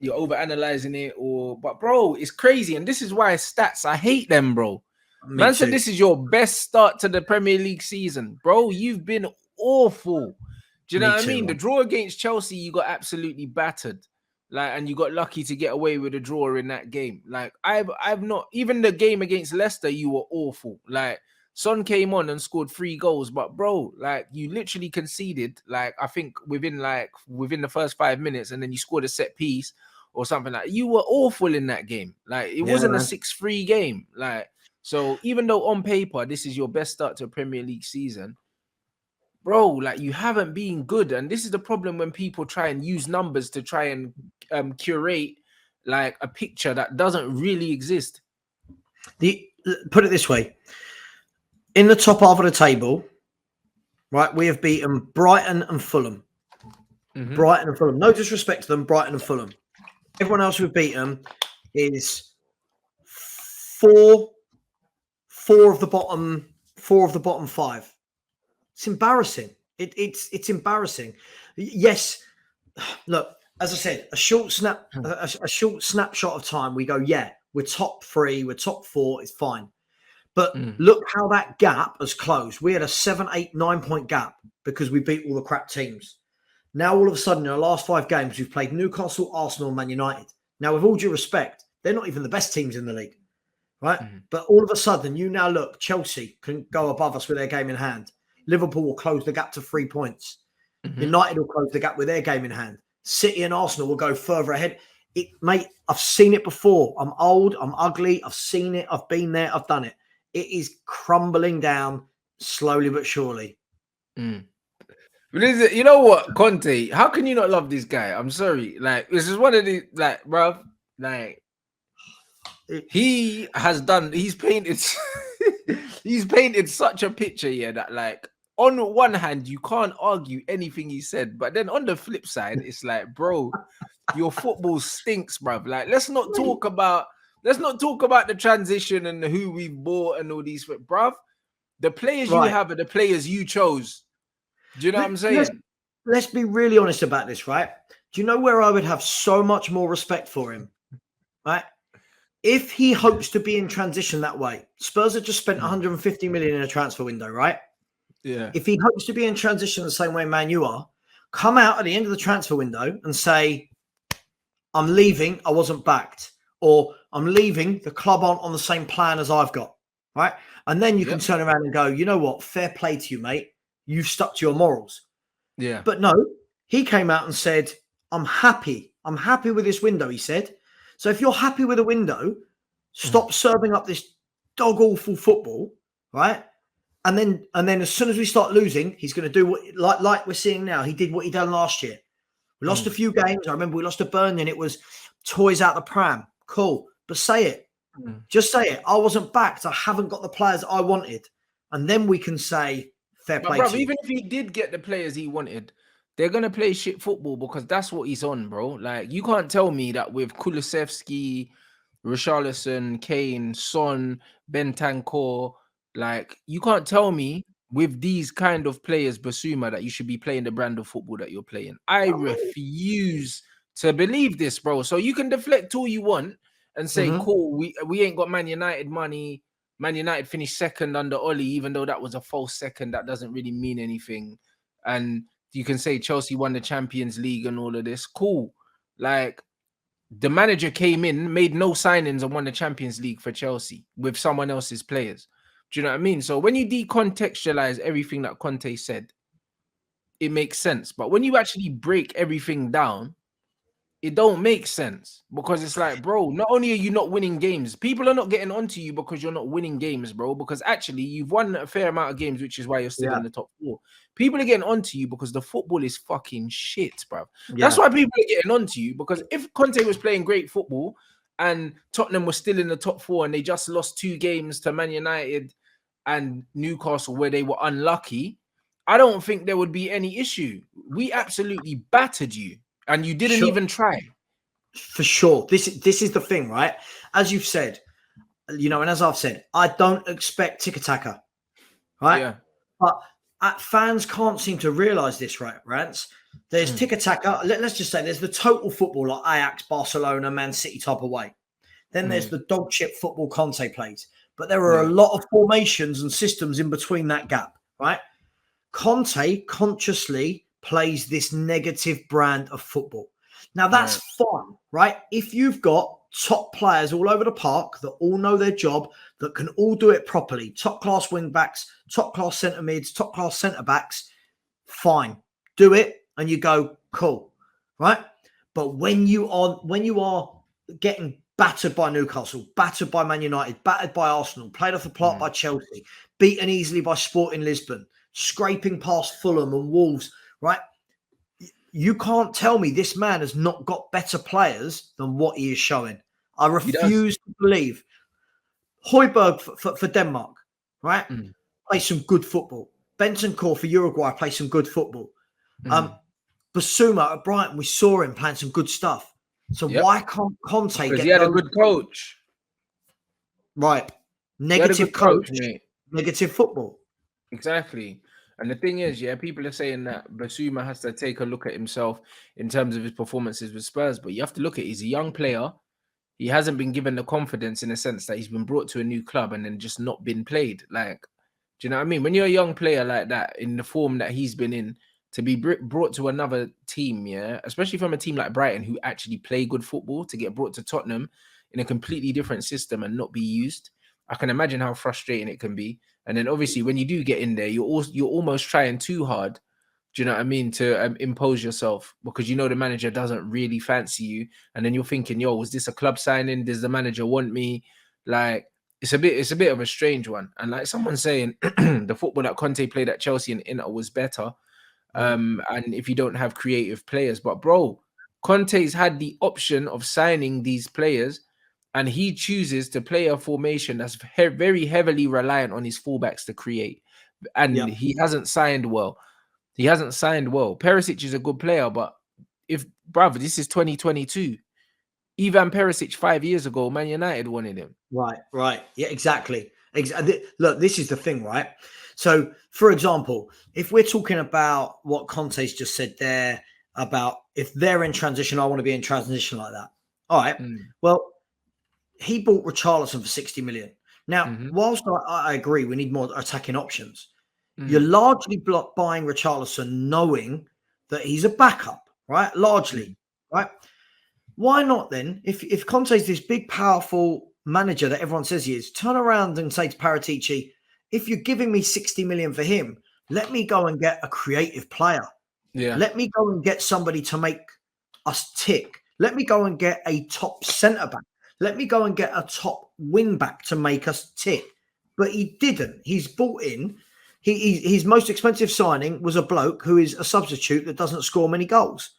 you're over analyzing it, but bro, it's crazy. And this is why stats, I hate them, bro. Me Man too. said this is your best start to the Premier League season. Bro, you've been awful. Do you know Me what I too, mean? The man. draw against Chelsea, you got absolutely battered. Like, and you got lucky to get away with a draw in that game. Like, I've not, even the game against Leicester, you were awful. Like, Son came on and scored 3 goals, but bro, like, you literally conceded, like, I think within the first 5 minutes, and then you scored a set piece or something. Like, you were awful in that game. Like, it Yeah, wasn't a man. 6-3 game. Like, so even though on paper this is your best start to a Premier League season, bro, like, you haven't been good. And this is the problem when people try and use numbers to try and curate like a picture that doesn't really exist. Put it this way: in the top half of the table, right, we have beaten Brighton and Fulham. Mm-hmm. Brighton and Fulham. No disrespect to them, Brighton and Fulham. Everyone else we've beaten is four of the bottom 5. It's embarrassing. It's embarrassing. Yes, look, as I said, a short snapshot of time. We go, yeah, we're top 3, we're top 4. It's fine. But look how that gap has closed. We had a 7, 8, 9 point gap because we beat all the crap teams. Now, all of a sudden, in the last 5 games, we've played Newcastle, Arsenal, and Man United. Now, with all due respect, they're not even the best teams in the league, right? But all of a sudden, you now look, Chelsea can go above us with their game in hand. Liverpool will close the gap to 3 points. United will close the gap with their game in hand. City and Arsenal will go further ahead. Mate, I've seen it before. I'm old. I'm ugly. I've seen it. I've been there. I've done it. It is crumbling down slowly but surely. You know what, Conte? How can you not love this guy? I'm sorry. Like, this is one of the, like, bruv, like, he's painted he's painted such a picture here that, like, on one hand you can't argue anything he said, but then on the flip side it's like, bro, your football stinks, bruv. Like, let's not talk about the transition and who we've bought and all these, bruv. The players you have are the players you chose. Do you know what I'm saying? Let's be really honest about this, right? Do you know where I would have so much more respect for him, right? If he hopes to be in transition that way, Spurs have just spent 150 million in a transfer window, right? Yeah. If he hopes to be in transition the same way Man U are, come out at the end of the transfer window and say, I'm leaving, I wasn't backed. Or I'm leaving, the club aren't on the same plan as I've got, right? And then you can turn around and go, you know what? Fair play to you, mate. You've stuck to your morals. Yeah. But no, he came out and said, I'm happy. I'm happy with this window, he said. So if you're happy with a window, stop serving up this dog awful football, right? And then as soon as we start losing, he's going to do what, like we're seeing now. He did what he done last year. We lost a few games. I remember we lost to Burnley and it was toys out the pram. Cool. But say it. Just say it. I wasn't backed. I haven't got the players I wanted. And then we can say, fair play to you. Even if he did get the players he wanted, they're going to play shit football because that's what he's on, bro. Like, you can't tell me that with Kulusevski, Richarlison, Kane, Son, Bentancur, like, you can't tell me with these kind of players, Basuma, that you should be playing the brand of football that you're playing. I refuse to believe this, bro. So you can deflect all you want and say, cool, we ain't got Man United money. Man United finished second under Oli, even though that was a false second. That doesn't really mean anything. And you can say Chelsea won the Champions League and all of this. Cool. Like, the manager came in, made no signings and won the Champions League for Chelsea with someone else's players. Do you know what I mean? So when you decontextualize everything that Conte said, it makes sense. But when you actually break everything down, it don't make sense, because it's like, bro, not only are you not winning games, people are not getting onto you because you're not winning games, bro, because actually you've won a fair amount of games, which is why you're still in the top 4. People are getting onto you because the football is fucking shit, bro. That's why people are getting onto you, because if Conte was playing great football and Tottenham was still in the top 4 and they just lost 2 games to Man United and Newcastle where they were unlucky, I don't think there would be any issue. We absolutely battered you. And you didn't even try. For sure. This is the thing, right? As you've said, you know, and as I've said, I don't expect tiki-taka, right? Yeah. But fans can't seem to realise this, right, Rants? There's tick-a-tacker. Let's just say there's the total football like Ajax, Barcelona, Man City type of way. Then there's the dog shit football Conte plays. But there are a lot of formations and systems in between that gap, right? Conte consciously plays this negative brand of football. Now, that's fun, right? If you've got top players all over the park that all know their job, that can all do it properly, top-class wing-backs, top-class centre-mids, top-class centre-backs, fine. Do it, and you go, cool, right? But when you are getting battered by Newcastle, battered by Man United, battered by Arsenal, played off the park by Chelsea, beaten easily by Sporting Lisbon, scraping past Fulham and Wolves, right? You can't tell me this man has not got better players than what he is showing. I refuse to believe. Højbjerg for Denmark, right? Play some good football. Bentancur for Uruguay play some good football. Basuma at Brighton, we saw him playing some good stuff. So why can't Conte get? Because he had a good coach. Right. Negative coach, negative football. Exactly. And the thing is, people are saying that Basuma has to take a look at himself in terms of his performances with Spurs, but you have to look at he's a young player. He hasn't been given the confidence in a sense that he's been brought to a new club and then just not been played. Like, do you know what I mean? When you're a young player like that, in the form that he's been in, to be brought to another team, especially from a team like Brighton who actually play good football, to get brought to Tottenham in a completely different system and not be used, I can imagine how frustrating it can be. And then obviously when you do get in there, you're almost trying too hard, do you know what I mean, to impose yourself, because you know the manager doesn't really fancy you. And then you're thinking, yo, was this a club signing? Does the manager want me? Like, it's a bit of a strange one. And like someone saying, the football that Conte played at Chelsea and Inter was better. And if you don't have creative players, but bro, Conte's had the option of signing these players, and he chooses to play a formation that's very heavily reliant on his fullbacks to create. And he hasn't signed well. Perisic is a good player, but this is 2022. Ivan Perisic 5 years ago, Man United wanted him. Right. Yeah, exactly. Look, this is the thing, right? So, for example, if we're talking about what Conte's just said there about if they're in transition, I want to be in transition like that. All right. Well, he bought Richarlison for 60 million. Now, whilst I agree we need more attacking options, you're largely buying Richarlison knowing that he's a backup, right? Largely, right? Why not then, if Conte's this big, powerful manager that everyone says he is, turn around and say to Paratici, if you're giving me 60 million for him, let me go and get a creative player. Yeah. Let me go and get somebody to make us tick. Let me go and get a top centre-back. Let me go and get a top wing-back to make us tick. But he didn't. He's bought in. His most expensive signing was a bloke who is a substitute that doesn't score many goals.